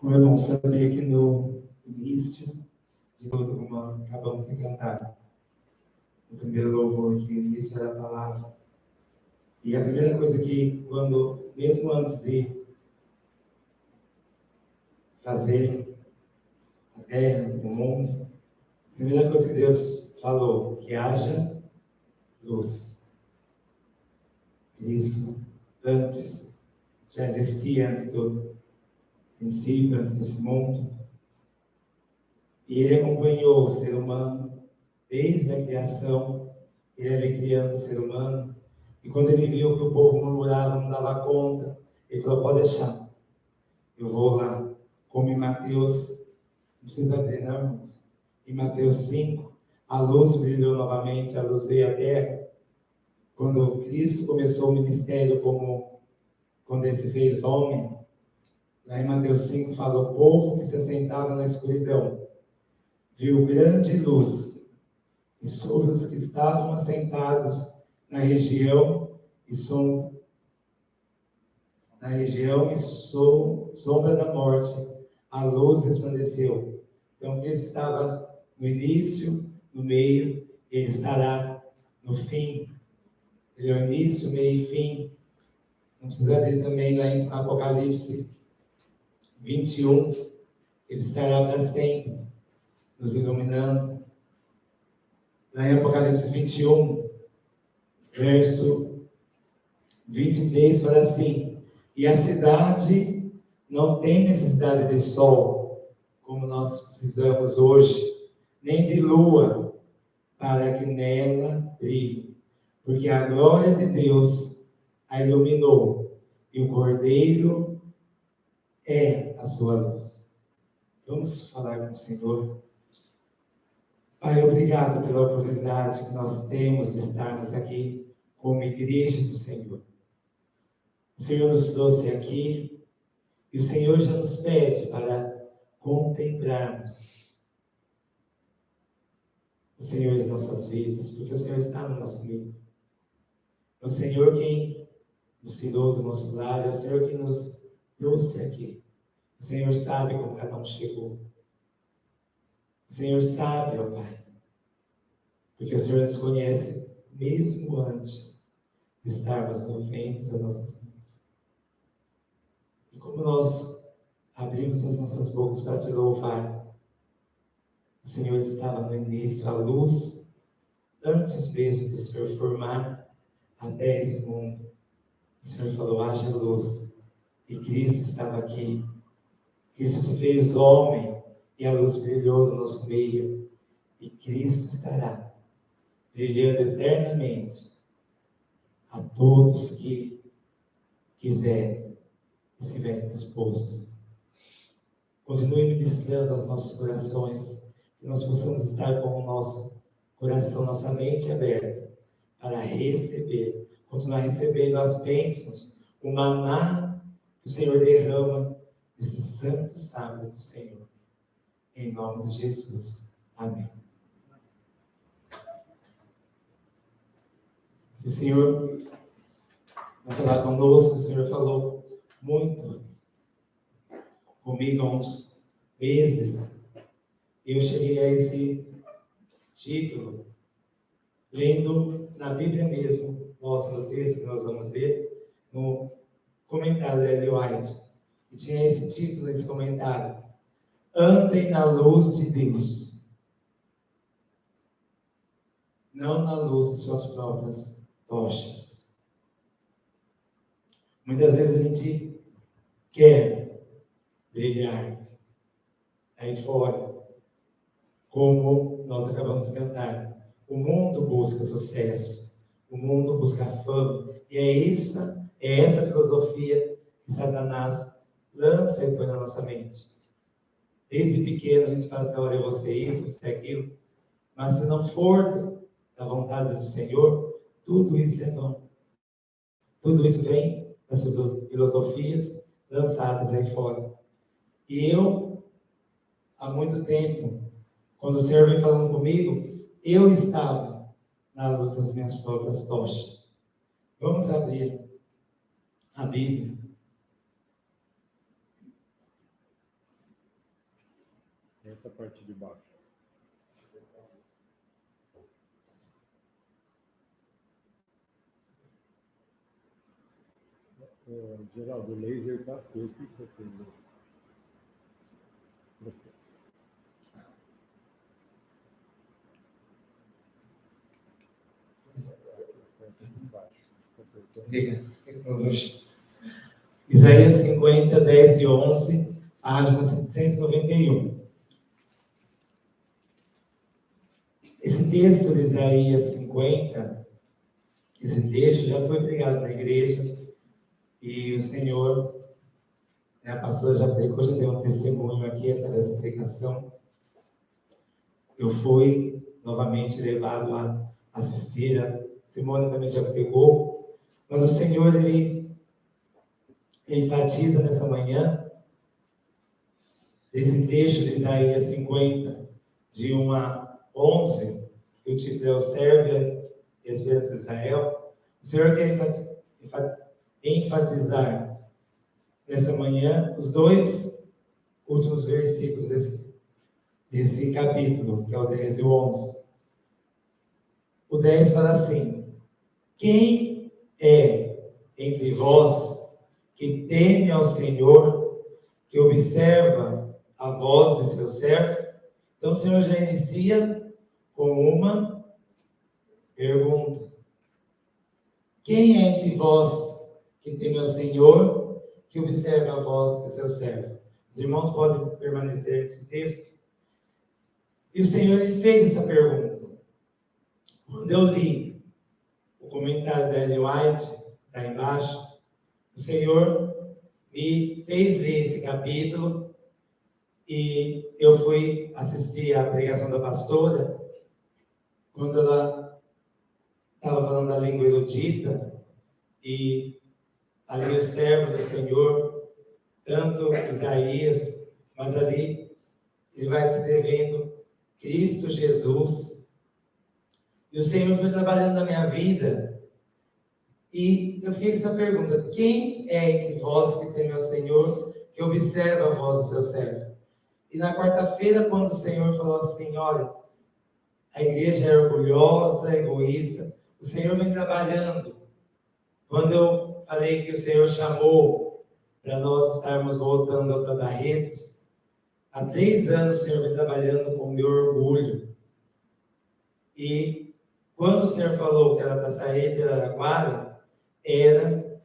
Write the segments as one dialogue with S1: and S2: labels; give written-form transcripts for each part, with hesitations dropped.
S1: Como é bom saber que no início de tudo, como acabamos de cantar, o primeiro louvor, que o início era a palavra. E a primeira coisa que, quando, mesmo antes de fazer a terra, o mundo, a primeira coisa que Deus falou, que haja luz. Isso antes, já existia antes do princípio, antes desse mundo. E Ele acompanhou o ser humano desde a criação. Ele ia criando o ser humano. E quando Ele viu que o povo murmurava, não dava conta, Ele falou, pode deixar. Eu vou lá. Como em Mateus, não precisa abrir, não, irmãos. Em Mateus 5, a luz brilhou novamente, a luz veio à terra. Quando Cristo começou o ministério, quando Ele se fez homem, lá em Mateus 5 fala, o povo que se assentava na escuridão viu grande luz, e sobre os que estavam assentados na região e sombra da morte, a luz resplandeceu. Então, Cristo estava no início, no meio, Ele estará no fim. Ele é o início, meio e fim. Não precisa abrir também lá em Apocalipse 21, Ele estará para sempre, nos iluminando. Lá em Apocalipse 21, verso 23, fala assim, e a cidade não tem necessidade de sol, como nós precisamos hoje, nem de lua, para que nela brilhe, porque a glória de Deus a iluminou, e o Cordeiro é a sua luz. Vamos falar com o Senhor. Pai, obrigado pela oportunidade que nós temos de estarmos aqui como igreja do Senhor. O Senhor nos trouxe aqui e o Senhor já nos pede para contemplarmos o Senhor em nossas vidas, porque o Senhor está no nosso meio. É o Senhor quem nos tirou do nosso lar, é o Senhor quem nos trouxe aqui. O Senhor sabe como cada um chegou. O Senhor sabe, ó Pai, porque o Senhor nos conhece mesmo antes de estarmos no ventre das nossas mães. E como nós abrimos as nossas bocas para te louvar, o Senhor estava no início, a luz, antes mesmo de se formar até esse mundo. O Senhor falou, haja luz. E Cristo estava aqui. Cristo se fez homem e a luz brilhou no nosso meio. E Cristo estará brilhando eternamente a todos que quiserem e estiverem dispostos. Continue ministrando aos nossos corações, que nós possamos estar com o nosso coração, nossa mente aberta, para receber, continuar recebendo as bênçãos, o maná que o Senhor derrama nesse santo sábado do Senhor. Em nome de Jesus. Amém. O Senhor vai falar conosco, o Senhor falou muito comigo há uns meses. Eu cheguei a esse título, lendo na Bíblia mesmo, no texto que nós vamos ler, no comentário da Ellen White. E tinha esse título nesse comentário: Andem na luz de Deus, não na luz de suas próprias tochas. Muitas vezes a gente quer brilhar aí fora, como nós acabamos de cantar. O mundo busca sucesso, o mundo busca fama, e é essa filosofia que Satanás lança e põe na nossa mente. Desde pequeno a gente faz, agora eu vou ser isso, você é aquilo, mas se não for da vontade do Senhor, tudo isso é vão. Tudo isso vem das filosofias lançadas aí fora. E eu, há muito tempo, quando o Senhor vem falando comigo, eu estava na luz das minhas próprias tochas. Vamos abrir a Bíblia.
S2: parte de baixo. Geraldo, o laser está aceso. O que você fez?
S1: Isaías 50, 10 e 11, página 791. Esse texto de Isaías 50, esse texto já foi pregado na igreja e o Senhor, a pastora já pregou, já deu um testemunho aqui através da pregação. Eu fui novamente levado a assistir, a Simone também já pregou, mas o Senhor, Ele enfatiza nessa manhã, esse trecho de Isaías 50, de 1 a 11, que o título é o Serve e a Esperança de Israel. O Senhor quer enfatizar nessa manhã os dois últimos versículos desse capítulo, que é o 10 e o 11. O 10 fala assim: quem é entre vós que teme ao Senhor, que observa a voz de seu servo? Então o Senhor já inicia com uma pergunta: quem é entre vós que teme ao Senhor, que observa a voz de seu servo? Os irmãos podem permanecer nesse texto. E o Senhor ele fez essa pergunta. Quando eu li o comentário da Ellen White, lá embaixo, o Senhor me fez ler esse capítulo e eu fui assistir à pregação da pastora, quando ela estava falando da língua erudita, e ali o servo do Senhor, tanto Isaías, mas ali ele vai descrevendo Cristo Jesus. E o Senhor foi trabalhando na minha vida, e eu fiquei com essa pergunta: quem é entre vós que teme ao Senhor, que observa a voz do seu servo? E na quarta-feira, quando o Senhor falou assim: olha, a igreja é orgulhosa, egoísta, o Senhor vem trabalhando. Quando eu falei que o Senhor chamou para nós estarmos voltando para Barretos, há 3 anos o Senhor vem trabalhando com o meu orgulho. E quando o Senhor falou que era para sair de Araraquara, era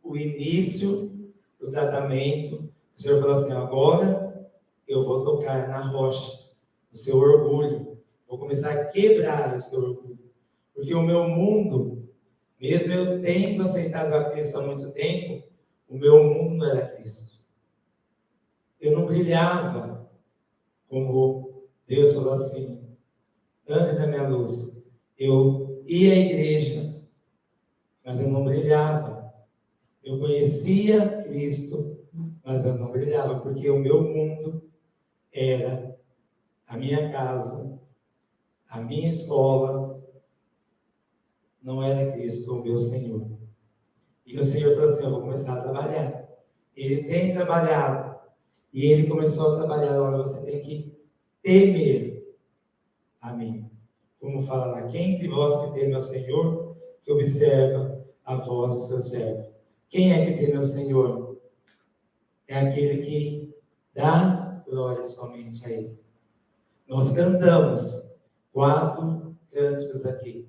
S1: o início do tratamento. O Senhor falou assim: agora eu vou tocar na rocha do seu orgulho. Vou começar a quebrar o seu orgulho. Porque o meu mundo, mesmo eu tendo aceitado a Cristo há muito tempo, o meu mundo não era Cristo. Eu não brilhava como Deus falou assim: ande na minha luz. Eu ia à igreja, mas eu não brilhava. Eu conhecia Cristo, mas eu não brilhava, porque o meu mundo era a minha casa, a minha escola, não era Cristo, o meu Senhor. E o Senhor falou assim: eu vou começar a trabalhar. Ele tem trabalhado, e ele começou a trabalhar. Olha, você tem que temer a mim. Como fala lá: quem de vós que teme ao Senhor, que observa a voz do seu servo? Quem é que teme ao Senhor? É aquele que dá glória somente a Ele. Nós cantamos 4 cânticos aqui.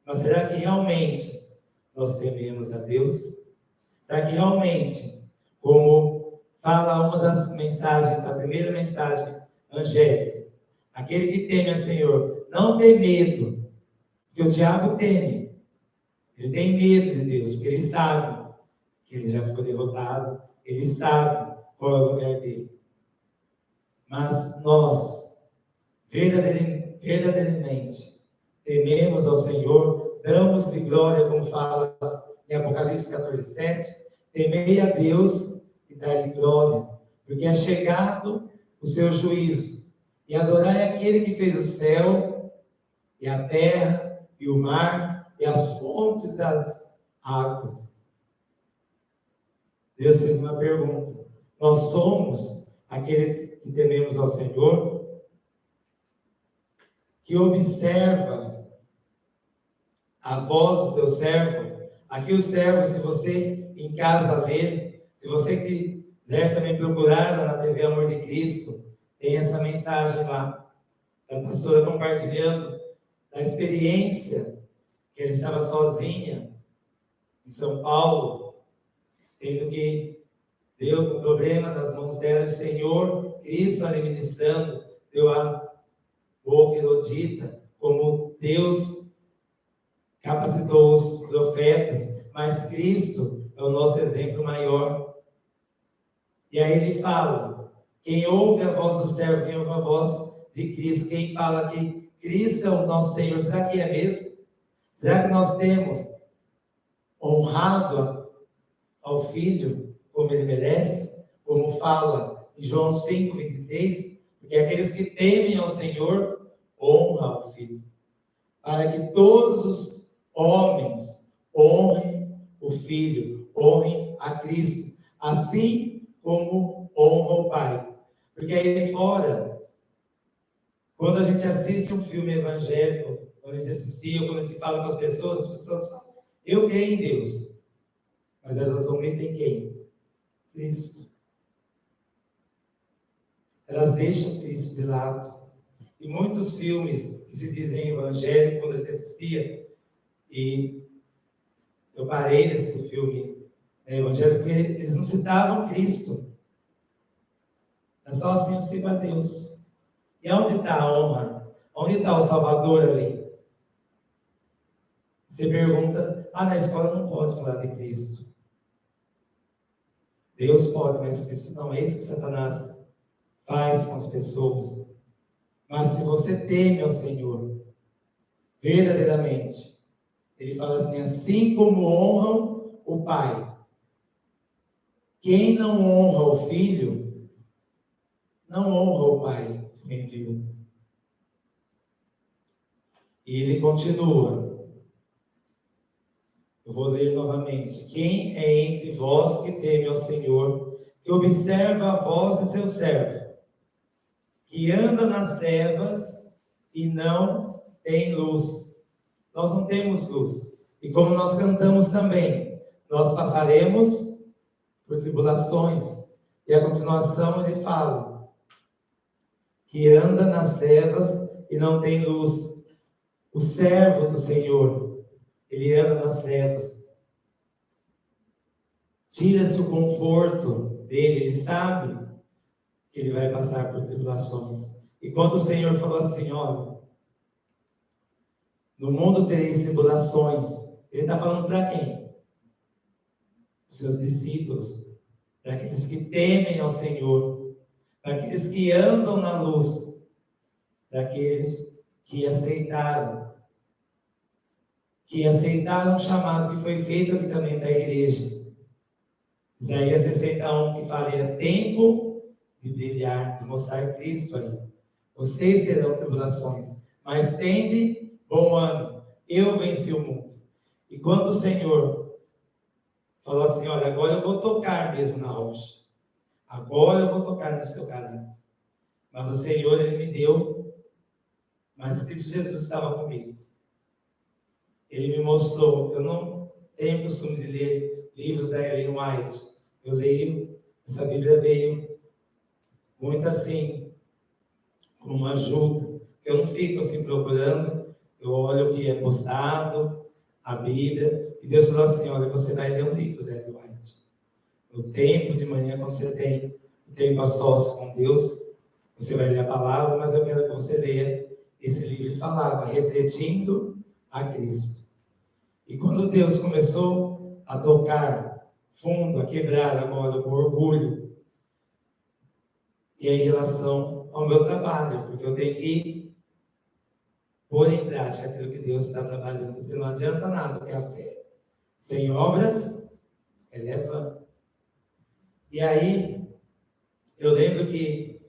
S1: Mas será que realmente nós tememos a Deus? Será que realmente, como fala uma das mensagens, a primeira mensagem angélica, aquele que teme ao Senhor não tem medo, porque o diabo teme. Ele tem medo de Deus, porque ele sabe que ele já foi derrotado, ele sabe qual é o lugar dele. Mas nós, verdadeiramente, tememos ao Senhor, damos-lhe glória, como fala em Apocalipse 14:7, temei a Deus e dar-lhe glória, porque é chegado o seu juízo, e adorai aquele que fez o céu, e a terra, e o mar, e as fontes das águas. Deus fez uma pergunta: nós somos aquele que tememos ao Senhor? que observa a voz do teu servo. Aqui o servo, se você em casa ler, se você quiser também procurar lá na TV Amor de Cristo, tem essa mensagem lá, da pastora compartilhando da experiência que ele estava sozinha em São Paulo, tendo que deu um problema nas mãos dela, o Senhor Cristo ali ministrando, deu a boca erudita, como Deus capacitou os profetas, mas Cristo é o nosso exemplo maior. E aí ele fala, quem ouve a voz do servo, quem ouve a voz de Cristo, quem fala que Cristo é o nosso Senhor, será que é mesmo? Será que nós temos honrado ao Filho como ele merece? Como fala em João 5:23, porque aqueles que temem ao Senhor honram ao Filho, para que todos os homens honrem o Filho, honrem a Cristo, assim como honram o Pai. Porque aí fora, quando a gente assiste um filme evangélico, quando a gente assistia, quando a gente fala com as pessoas falam, eu creio em Deus, mas elas omitem quem? Cristo. Elas deixam Cristo de lado. E muitos filmes que se dizem evangélicos, quando a gente assistia, e eu parei nesse filme evangélico, porque eles não citavam Cristo. É só assim eu sirvo a Deus. E onde está a honra? Onde está o Salvador ali? Você pergunta, na escola não pode falar de Cristo. Deus pode, mas Cristo não. É isso que Satanás faz com as pessoas. Mas se você teme ao Senhor, verdadeiramente, ele fala assim como honram o Pai, quem não honra o Filho, não honra o Pai que enviou. E ele continua. Eu vou ler novamente. Quem é entre vós que teme ao Senhor, que observa a voz de seu servo, que anda nas trevas e não tem luz. Nós não temos luz. E como nós cantamos também, nós passaremos por tribulações. E a continuação ele fala, que anda nas trevas e não tem luz. O servo do Senhor, ele anda nas trevas. Tira-se o conforto dele, ele sabe que ele vai passar por tribulações. E quando o Senhor falou assim, olha, no mundo tereis tribulações, ele está falando para quem? Os seus discípulos, para aqueles que temem ao Senhor, para aqueles que andam na luz, para aqueles que aceitaram o chamado que foi feito aqui também da igreja. Isaías 61, que fala, é tempo de brilhar, de mostrar Cristo aí. Vocês terão tribulações, mas tende bom ânimo. Eu venci o mundo. E quando o Senhor falou assim, olha, agora eu vou tocar mesmo na rocha. Agora eu vou tocar no seu caráter. Mas o Senhor, ele me deu, mas Cristo Jesus estava comigo. Ele me mostrou, eu não tenho costume de ler livros da Ellen White. Eu leio, essa Bíblia veio muito assim, como uma ajuda. Eu não fico assim procurando, eu olho o que é postado, a Bíblia, e Deus falou assim, olha, você vai ler um livro da Ellen White. No tempo de manhã, quando você tem o tempo a sós com Deus, você vai ler a palavra, mas eu quero que você leia esse livro. Falava, refletindo a Cristo. E quando Deus começou a tocar fundo, a quebrar agora o orgulho, e em relação ao meu trabalho, porque eu tenho que pôr em prática aquilo que Deus está trabalhando, porque não adianta nada, porque a fé sem obras é vã. E aí, eu lembro que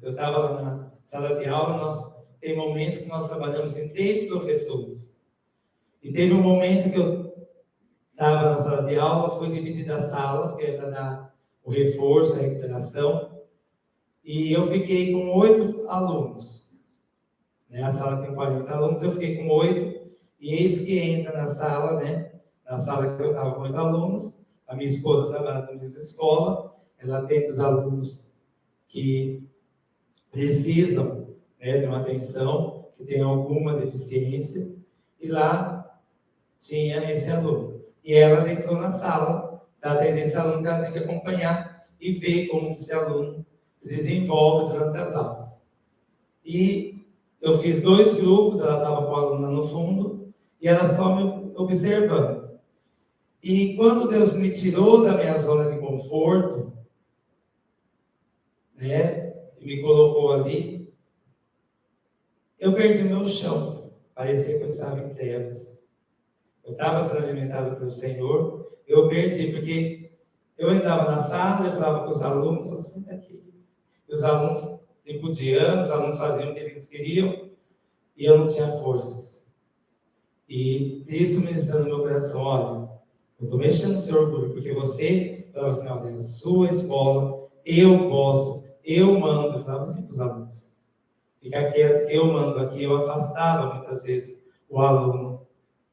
S1: eu estava lá na sala de aula, tem momentos que nós trabalhamos em 3 professores. E teve um momento que eu estava na sala de aula, foi dividida a sala, porque era para dar o reforço, a recuperação, e eu fiquei com 8 alunos né? A sala tem 40 alunos, eu fiquei com 8, e eis que entra na sala, né? Na sala que eu estava com 8 alunos, a minha esposa trabalha na mesma escola, ela atende os alunos que precisam, né, de uma atenção, que tem alguma deficiência, e lá tinha esse aluno. E ela entrou na sala, da atender esse aluno, que ela tem que acompanhar e ver como esse aluno se desenvolve durante as aulas. E eu fiz 2 grupos, ela estava com a aluna no fundo, e ela só me observando. E quando Deus me tirou da minha zona de conforto, né, e me colocou ali, eu perdi meu chão. Parecia que eu estava em trevas. Eu estava sendo alimentado pelo Senhor, eu perdi, porque eu entrava na sala, eu falava com os alunos, eu senta aqui. E os alunos repudiando, os alunos faziam o que eles queriam, e eu não tinha forças. E Cristo ministrando no meu coração, olha, eu estou mexendo no seu orgulho, porque você falava assim, olha, é a sua escola, eu posso, eu mando. Eu falava assim para os alunos, fica quieto que eu mando aqui. Eu afastava muitas vezes o aluno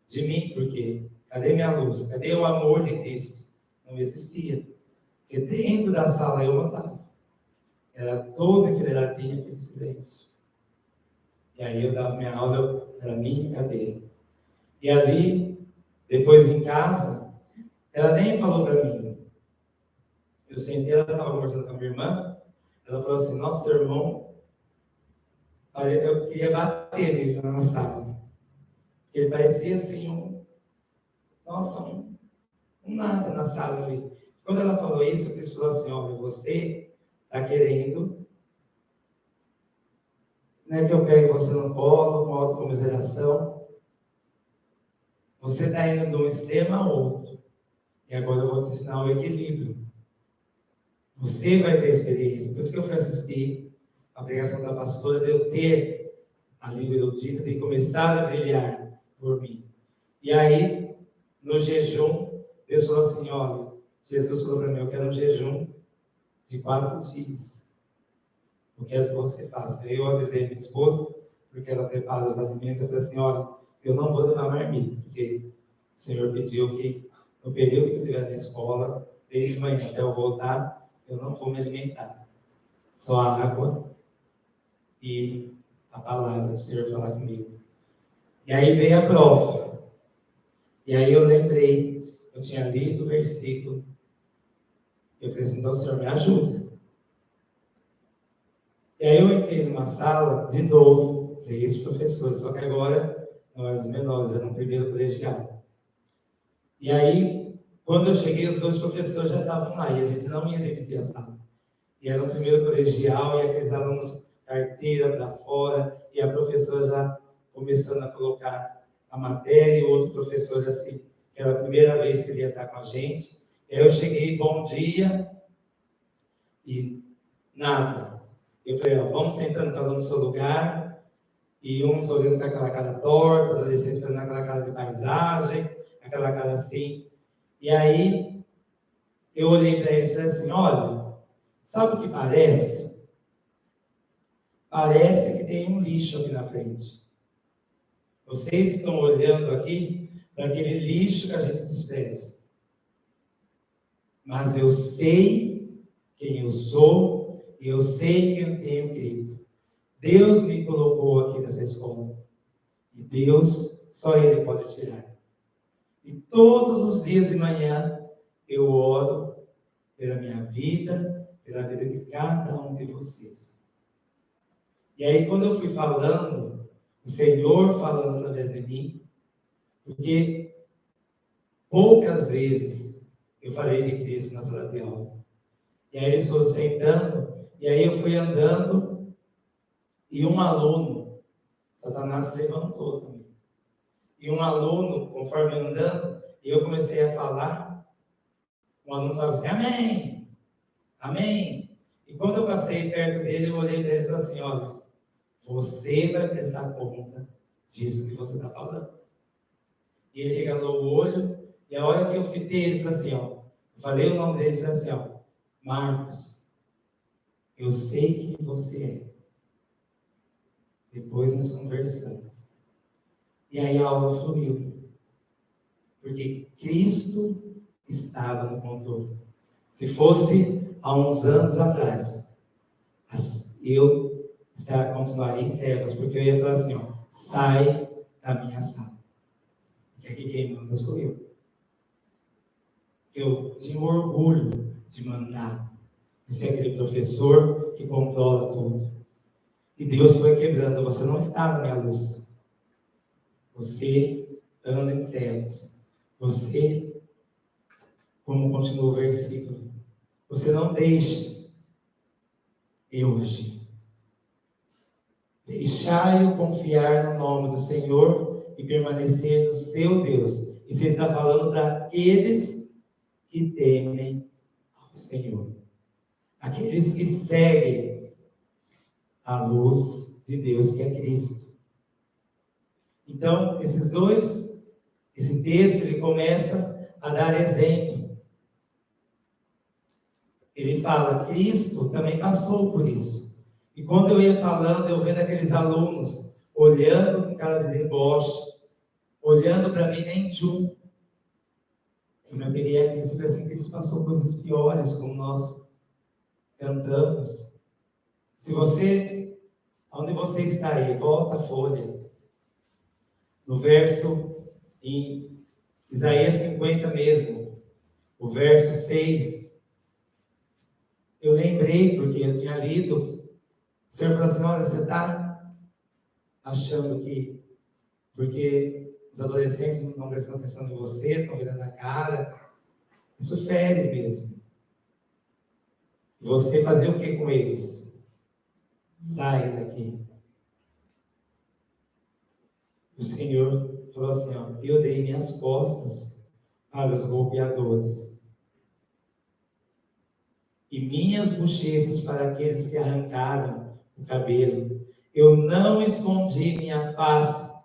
S1: de mim, porque cadê minha luz? Cadê o amor de Cristo? Não existia. Porque dentro da sala eu mandava. Era toda enfileiradinha, aquele silêncio. E aí eu dava minha aula, era minha cadeira. E ali, depois em casa, ela nem falou para mim. Eu sentei, ela estava conversando com a minha irmã, ela falou assim, nossa, seu irmão, eu queria bater nele lá na sala. Porque ele parecia assim, um nada na sala ali. Quando ela falou isso, o Cristo falou assim, olha, você está querendo, não é que eu pegue você no colo, com autocomiseração. Você está indo de um extremo a outro. E agora eu vou te ensinar o equilíbrio. Você vai ter experiência. Por isso que eu fui assistir a pregação da pastora, de eu ter a língua erudita, de começar a brilhar por mim. E aí, no jejum, Deus falou assim, olha, Jesus falou para mim, eu quero um jejum de 4 dias. Eu quero que você faça. Aí eu avisei minha esposa, porque ela prepara os alimentos, eu falei assim, olha, eu não vou levar marmita, porque o Senhor pediu que no período que eu estiver na escola, desde manhã até eu voltar, eu não vou me alimentar. Só a água e a palavra do Senhor falar comigo. E aí veio a prova. E aí eu lembrei, eu tinha lido o versículo. Eu falei assim, então Senhor, me ajuda. E aí eu entrei numa sala, de novo, 3 professores, só que agora não eram os menores, era um primeiro colegial. E aí, quando eu cheguei, os 2 professores já estavam lá, e a gente não ia dividir a sala. E era um primeiro colegial, e aqueles alunos carteira para fora, e a professora já começando a colocar a matéria, e o outro professor assim, que era a primeira vez que ele ia estar com a gente. E aí eu cheguei, bom dia, e nada. Eu falei, ó, vamos sentando cada um no seu lugar, e uns olhando com aquela cara torta, adolescente fazendo aquela cara de paisagem, aquela cara assim. E aí, eu olhei para eles e falei assim, olha, sabe o que parece? Parece que tem um lixo aqui na frente. Vocês estão olhando aqui daquele lixo que a gente despreza. Mas eu sei quem eu sou e eu sei quem eu tenho crido. Deus me colocou aqui nessa escola. E Deus, só Ele pode tirar. E todos os dias de manhã eu oro pela minha vida, pela vida de cada um de vocês. E aí quando eu fui falando, o Senhor falando através de mim, porque poucas vezes eu falei de Cristo na sala de aula. E aí eles foram sentando, e aí eu fui andando, e um aluno, Satanás levantou também. E um aluno, conforme andando, e eu comecei a falar, um aluno falava assim, amém, amém. E quando eu passei perto dele, eu olhei para ele e falei assim, olha, você vai prestar conta disso que você está falando. E ele regalou o olho, e a hora que eu fitei ele, falei assim, ó, eu falei o nome dele e falei assim, ó, Marcos, eu sei quem você é. Depois nós conversamos. E aí a aula fluiu. Porque Cristo estava no controle. Se fosse há uns anos atrás, eu continuaria em trevas, porque eu ia falar assim, ó, sai da minha sala. Porque aqui quem manda sou eu. Eu tinha orgulho de mandar, de ser aquele professor que controla tudo. E Deus foi quebrando. Você não está na minha luz. Você anda em trevas. Você, como continua o versículo, você não deixa eu agir. Deixai-o confiar no nome do Senhor e permanecer no seu Deus. E você está falando para aqueles que temem ao Senhor. Aqueles que seguem a luz de Deus, que é Cristo. Então, esse texto, ele começa a dar exemplo. Ele fala, Cristo também passou por isso. E quando eu ia falando, eu vendo aqueles alunos, olhando com cara de deboche, olhando para mim, nem tchum. Eu me apeguei a Cristo e falei assim, Cristo passou coisas piores, como nós cantamos. Se você, onde você está aí, volta a folha. No verso, em Isaías 50 mesmo, o verso 6, eu lembrei, porque eu tinha lido, o Senhor falou assim, olha, você está achando que, porque os adolescentes não estão prestando atenção em você, estão virando a cara, isso fere mesmo. Você fazer o que com eles? Sai daqui. O Senhor falou assim, ó, eu dei minhas costas para os golpeadores e minhas bochechas para aqueles que arrancaram o cabelo. Eu não escondi minha face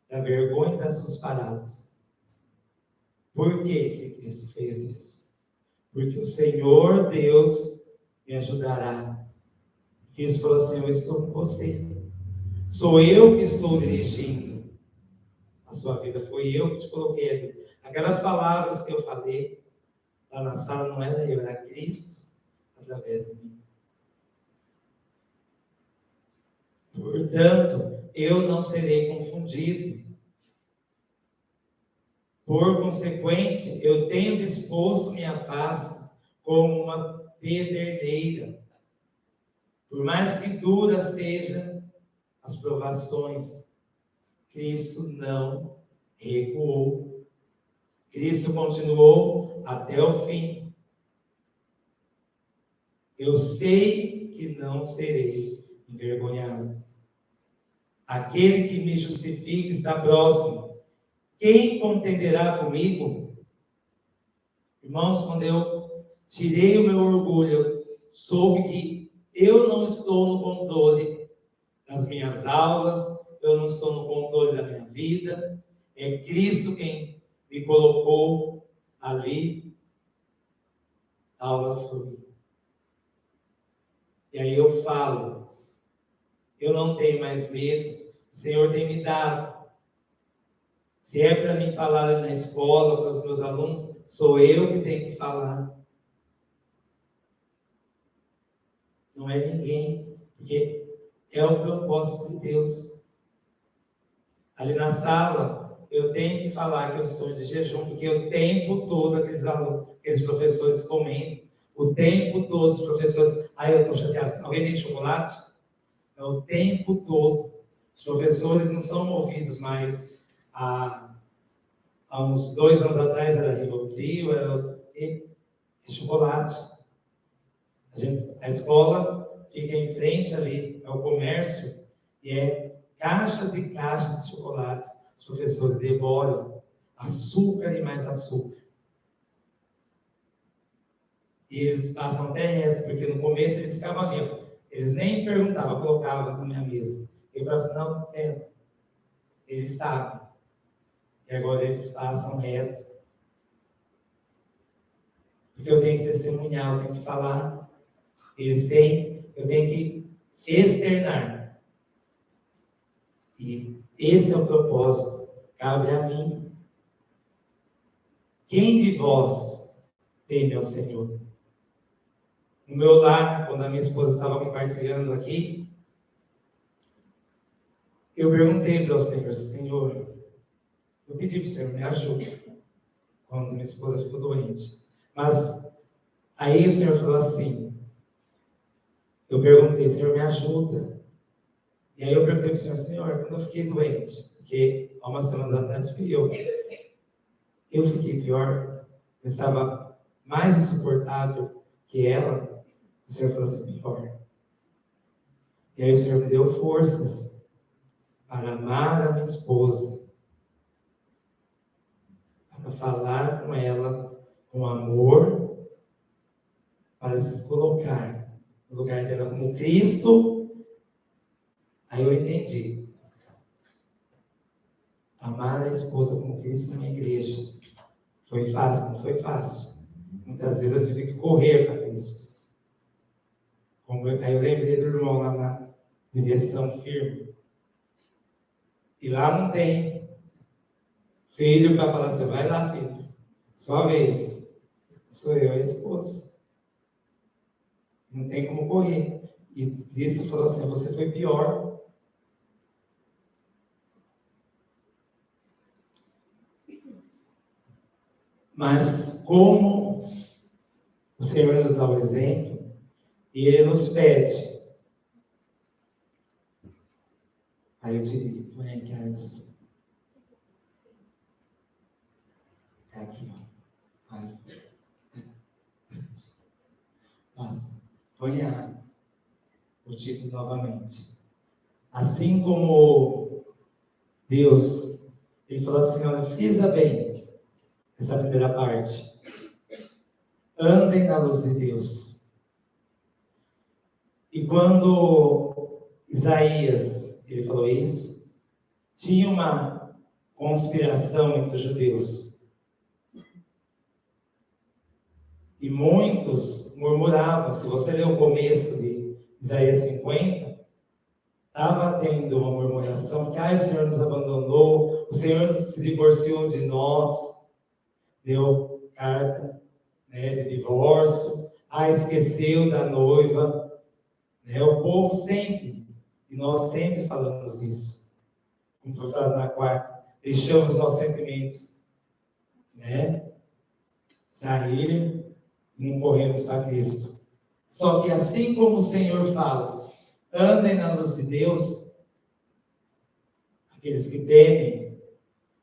S1: da vergonha das suas paradas. Por que Cristo fez isso? Porque o Senhor Deus me ajudará. Cristo falou assim, eu estou com você. Sou eu que estou dirigindo a sua vida. Foi eu que te coloquei ali. Aquelas palavras que eu falei lá na sala não era eu, era Cristo através de mim. Portanto, eu não serei confundido. Por consequente, eu tenho disposto minha face como uma pederneira. Por mais que duras sejam as provações, Cristo não recuou. Cristo continuou até o fim. Eu sei que não serei envergonhado. Aquele que me justifica está próximo. Quem contenderá comigo? Irmãos, quando eu tirei o meu orgulho, eu soube que eu não estou no controle das minhas aulas, eu não estou no controle da minha vida, é Cristo quem me colocou ali, a aula flui. E aí eu falo, eu não tenho mais medo, o Senhor tem me dado. Se é para mim falar na escola, para os meus alunos, sou eu que tenho que falar. Não é ninguém, porque é o propósito de Deus. Ali na sala, eu tenho que falar que eu estou de jejum, porque o tempo todo aqueles alunos, aqueles professores comendo, o tempo todo os professores, eu estou chateado, alguém tem chocolate? É o tempo todo. Os professores não são movidos mais há uns 2 anos atrás era Rivotril, era chocolate. A escola fica em frente ali ao comércio e é caixas e caixas de chocolates. Os professores devoram açúcar e mais açúcar. E eles passam até reto, porque no começo eles ficavam ali, ó. Eles nem perguntavam, colocavam na minha mesa. Eu falava assim, não quero. Eles sabem. E agora eles passam reto. Porque eu tenho que testemunhar, eu tenho que falar. Eu tenho que externar. E esse é o propósito. Cabe a mim. Quem de vós teme ao Senhor? No meu lar, quando a minha esposa estava compartilhando aqui, eu perguntei para o Senhor, Senhor, eu pedi para o Senhor, me ajuda, quando minha esposa ficou doente. Mas aí o Senhor falou assim, eu perguntei, Senhor, me ajuda. E aí eu perguntei para o Senhor, Senhor, quando eu fiquei doente, porque há uma semana atrás fui eu fiquei pior, eu estava mais insuportável que ela. O Senhor falou assim, pior. E aí o Senhor me deu forças para amar a minha esposa, para falar com ela com amor, para se colocar no lugar dela como Cristo. Aí eu entendi. Amar a esposa como Cristo na igreja. Foi fácil? Não foi fácil. Muitas vezes eu tive que correr para Cristo. Aí eu lembrei do irmão lá na direção firme. E lá não tem filho para falar assim, vai lá, filho. Sua vez. Sou eu e a esposa. Não tem como correr. E Cristo falou assim, você foi pior. Mas como o Senhor nos dá o exemplo, e Ele nos pede. Aí eu diria, põe aqui, Carlos. É aqui, ó. Aí. Passa. Põe o título novamente. Assim como Deus, Ele falou assim, olha, frisa bem essa primeira parte. Andem na luz de Deus. E quando Isaías, ele falou isso, tinha uma conspiração entre os judeus. E muitos murmuravam. Se você ler o começo de Isaías 50, estava tendo uma murmuração, que o Senhor nos abandonou, o Senhor se divorciou de nós, deu carta, de divórcio, esqueceu da noiva. O povo sempre, e nós sempre falamos isso, como foi falado na quarta, deixamos nossos sentimentos sair e não corremos para Cristo. Só que assim como o Senhor fala, andem na luz de Deus, aqueles que temem,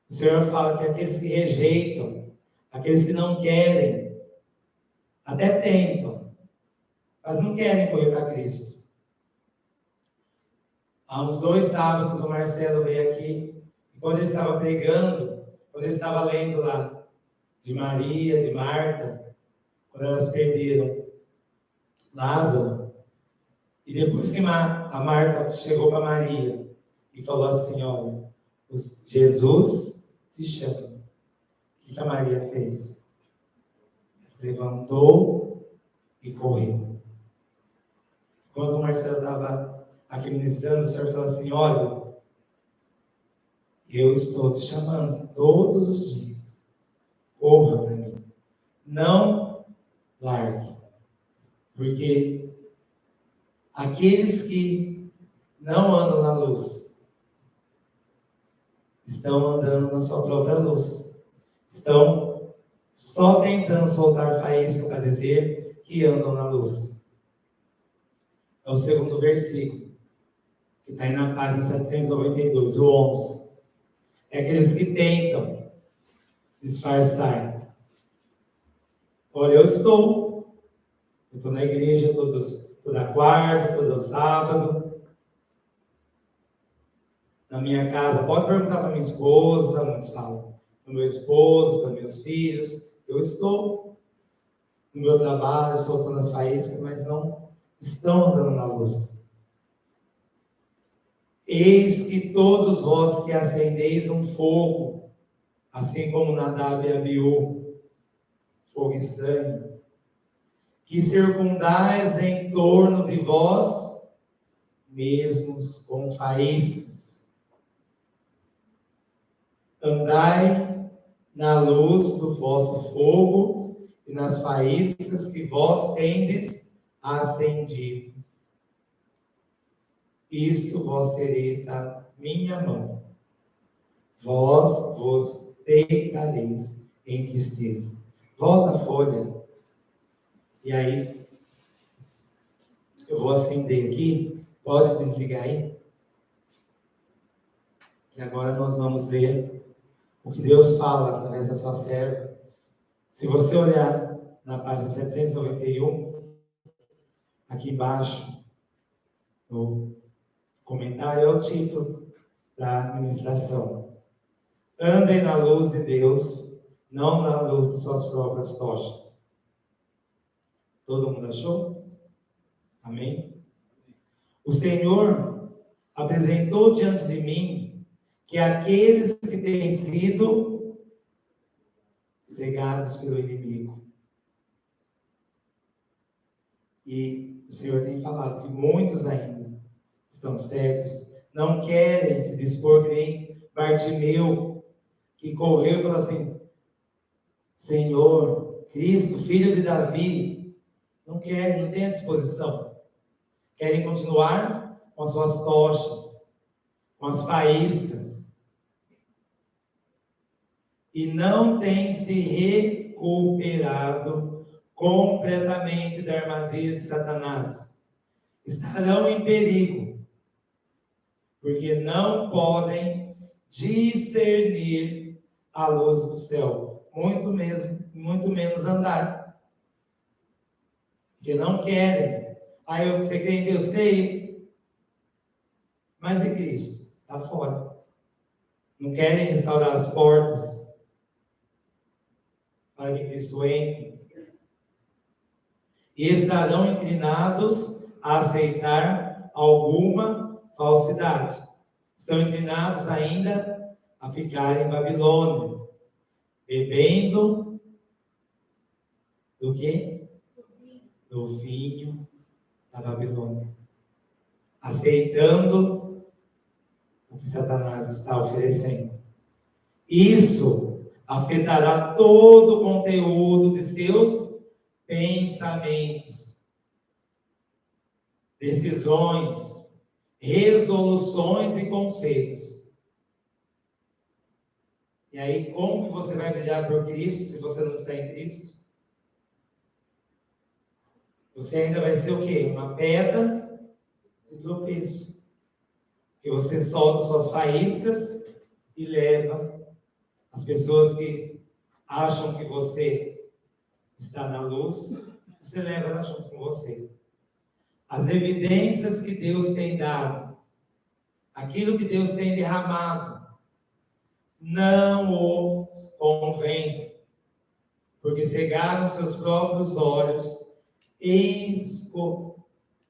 S1: o Senhor fala que aqueles que rejeitam, aqueles que não querem, até tentam, mas não querem correr para Cristo. Há uns 2 sábados o Marcelo veio aqui, e quando ele estava pregando, quando ele estava lendo lá, de Maria, de Marta, quando elas perderam Lázaro, e depois que a Marta chegou para Maria e falou assim, olha, Jesus te chama. O que a Maria fez? Levantou e correu. Quando o Marcelo estava aqui ministrando, o Senhor falou assim, olha, eu estou te chamando todos os dias. Corra para mim. Não largue. Porque aqueles que não andam na luz estão andando na sua própria luz. Estão só tentando soltar faísca para dizer que andam na luz. É o segundo versículo, que está aí na página 792, o 11. É aqueles que tentam disfarçar. Olha, eu estou na igreja toda quarta, todo sábado. Na minha casa, pode perguntar para minha esposa, muitos falam, para o meu esposo, para meus filhos. Eu estou no meu trabalho, soltando as faíscas, mas não estão andando na luz. Eis que todos vós que acendeis um fogo, assim como Nadab e Abiú, fogo estranho, que circundais em torno de vós mesmos com faíscas. Andai na luz do vosso fogo e nas faíscas que vós tendes acendido. Isto vós tereis da minha mão. Vós vos deitareis em tristeza. Volta a folha. E aí, eu vou acender aqui. Pode desligar aí? E agora nós vamos ler o que Deus fala através da sua serva. Se você olhar na página 791, aqui embaixo, no comentário, é o título da ministração. Andem na luz de Deus, não na luz de suas próprias tochas. Todo mundo achou? Amém? O Senhor apresentou diante de mim que aqueles que têm sido cegados pelo inimigo. E o Senhor tem falado que muitos ainda estão cegos, não querem se dispor, que nem Bartimeu, que correu e falou assim: Senhor, Cristo, filho de Davi, não querem, não têm a disposição. Querem continuar com as suas tochas, com as faíscas. E não têm se recuperado completamente da armadilha de Satanás. Estarão em perigo, porque não podem discernir a luz do céu, muito menos andar, porque não querem. Aí você crê em Deus? Creio, mas e Cristo? Está fora. Não querem restaurar as portas para que Cristo entre. E estarão inclinados a aceitar alguma falsidade. Estão inclinados ainda a ficar em Babilônia, bebendo do quê? Do vinho da Babilônia. Aceitando o que Satanás está oferecendo. Isso afetará todo o conteúdo de seus pensamentos, decisões, resoluções e conselhos. E aí, como que você vai brilhar por Cristo se você não está em Cristo? Você ainda vai ser o quê? Uma pedra de tropeço. Que você solta suas faíscas e leva as pessoas que acham que você está na luz, você leva elas junto com você. As evidências que Deus tem dado, aquilo que Deus tem derramado, não os convence, porque cegaram seus próprios olhos,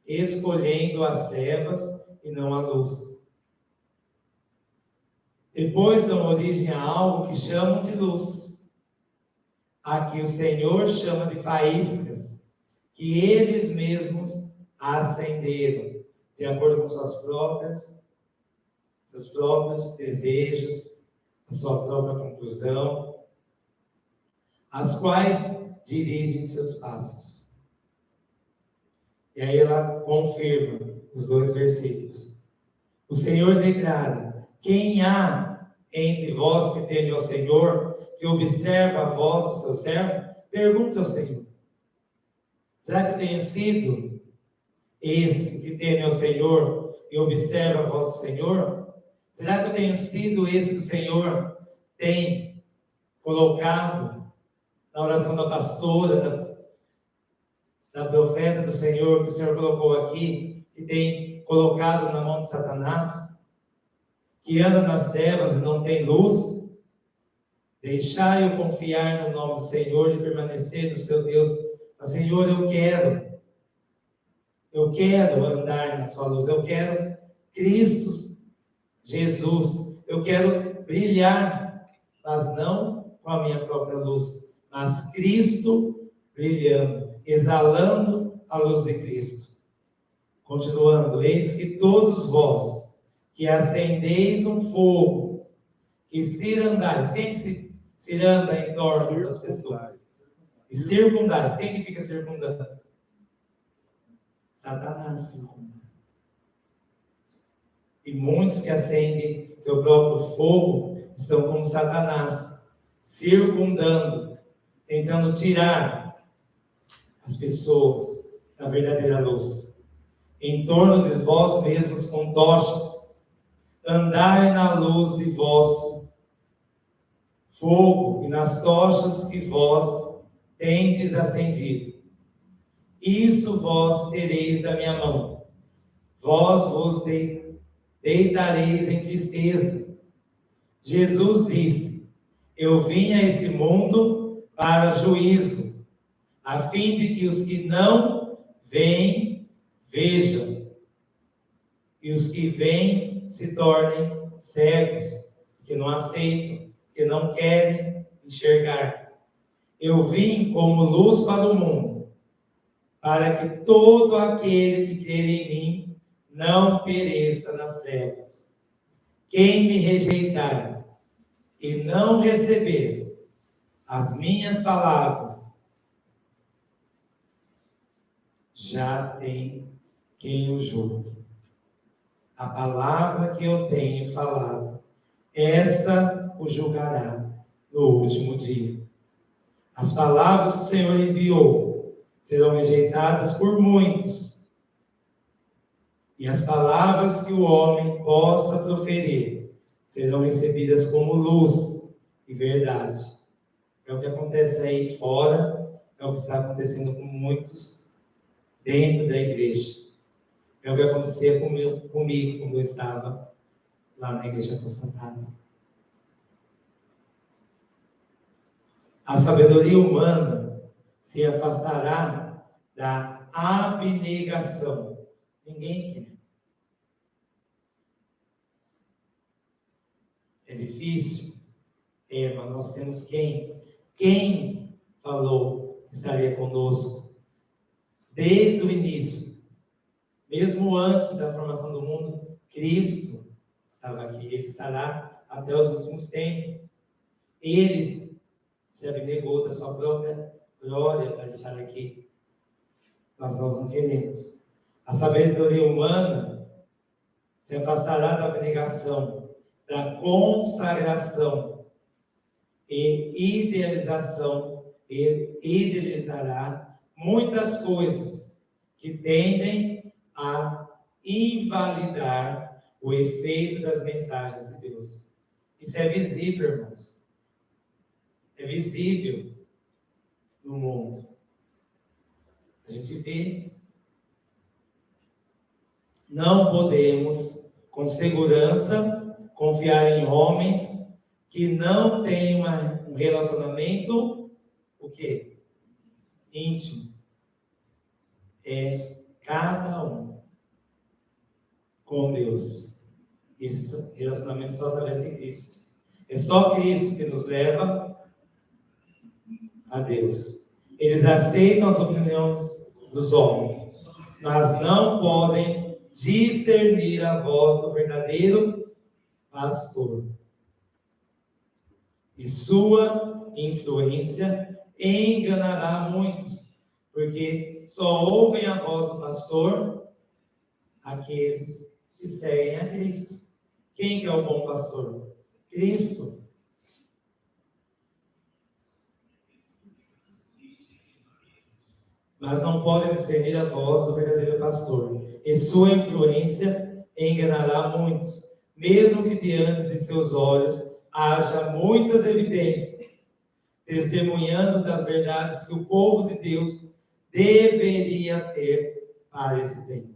S1: escolhendo as trevas e não a luz. Depois dão origem a algo que chamam de luz, a que o Senhor chama de faíscas, que eles mesmos acenderam, de acordo com seus próprios desejos, a sua própria conclusão, as quais dirigem seus passos. E aí ela confirma os 2 versículos. O Senhor declara: quem há entre vós que teme ao Senhor, que observa a voz do seu servo? Pergunte ao Senhor. Será que eu tenho sido esse que teme ao Senhor e observa a voz do Senhor? Será que eu tenho sido esse que o Senhor tem colocado na oração da pastora, da profeta do Senhor, que o Senhor colocou aqui, que tem colocado na mão de Satanás, que anda nas trevas e não tem luz? Deixai-o confiar no nome do Senhor e permanecer no seu Deus. Mas, Senhor, eu quero andar na sua luz, eu quero Cristo Jesus, eu quero brilhar, mas não com a minha própria luz, mas Cristo brilhando, exalando a luz de Cristo. Continuando: eis que todos vós que acendeis um fogo que cirandais, quem que ciranda em torno das pessoas? E circundais, quem que fica circundando? Satanás circunda. E muitos que acendem seu próprio fogo estão como Satanás, circundando, tentando tirar as pessoas da verdadeira luz. Em torno de vós mesmos com tochas, andai na luz de vosso fogo e nas tochas que vós tendes acendido. Isso vós tereis da minha mão. Vós vos deitareis em tristeza. Jesus disse: eu vim a esse mundo para juízo, a fim de que os que não veem, vejam, e os que veem se tornem cegos, que não aceitam, que não querem enxergar. Eu vim como luz para o mundo, para que todo aquele que crer em mim não pereça nas trevas. Quem me rejeitar e não receber as minhas palavras, já tem quem o julgue. A palavra que eu tenho falado, essa o julgará no último dia. As palavras que o Senhor enviou serão rejeitadas por muitos, e as palavras que o homem possa proferir serão recebidas como luz e verdade. É o que acontece aí fora, é o que está acontecendo com muitos dentro da igreja. É o que acontecia comigo quando eu estava lá na igreja aposentada. A sabedoria humana se afastará da abnegação. Ninguém quer. É difícil? É, mas nós temos quem? Quem falou que estaria conosco desde o início? Mesmo antes da formação do mundo, Cristo estava aqui. Ele estará até os últimos tempos. Ele se abnegou da sua própria glória para estar aqui. Mas nós não queremos. A sabedoria humana se afastará da abnegação, da consagração e idealização. Ele idealizará muitas coisas que tendem a invalidar o efeito das mensagens de Deus. Isso é visível, irmãos. É visível no mundo. A gente vê. Não podemos, com segurança, confiar em homens que não têm um relacionamento, o quê? Íntimo. É cada um com Deus. Esse relacionamento só através de Cristo. É só Cristo que nos leva a Deus. Eles aceitam as opiniões dos homens, mas não podem discernir a voz do verdadeiro pastor. E sua influência enganará muitos, porque só ouvem a voz do pastor aqueles que seguem a Cristo. Quem que é o bom pastor? Cristo. Mas não podem discernir a voz do verdadeiro pastor. E sua influência enganará muitos, mesmo que diante de seus olhos haja muitas evidências, testemunhando das verdades que o povo de Deus deveria ter para esse tempo.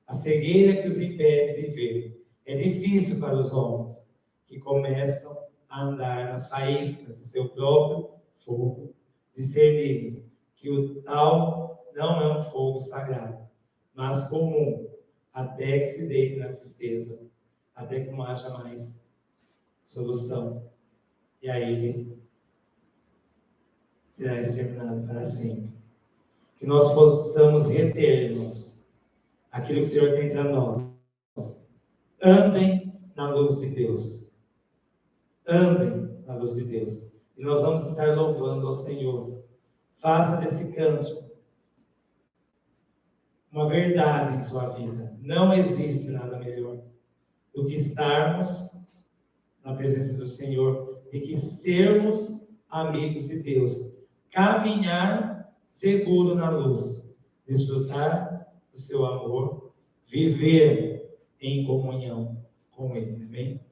S1: A cegueira que os impede de ver é difícil para os homens que começam a andar nas faíscas de seu próprio fogo, discernirem que o tal não é um fogo sagrado, mas comum, até que se deite na tristeza, até que não haja mais solução. E aí ele será exterminado para sempre. Que nós possamos reter, irmãos, aquilo que o Senhor tem para nós. Andem na luz de Deus. andem na luz de Deus. E nós vamos estar louvando ao Senhor. Faça desse cântico uma verdade em sua vida. Não existe nada melhor do que estarmos na presença do Senhor, de que sermos amigos de Deus, caminhar seguro na luz, desfrutar do seu amor, viver em comunhão com Ele. Amém?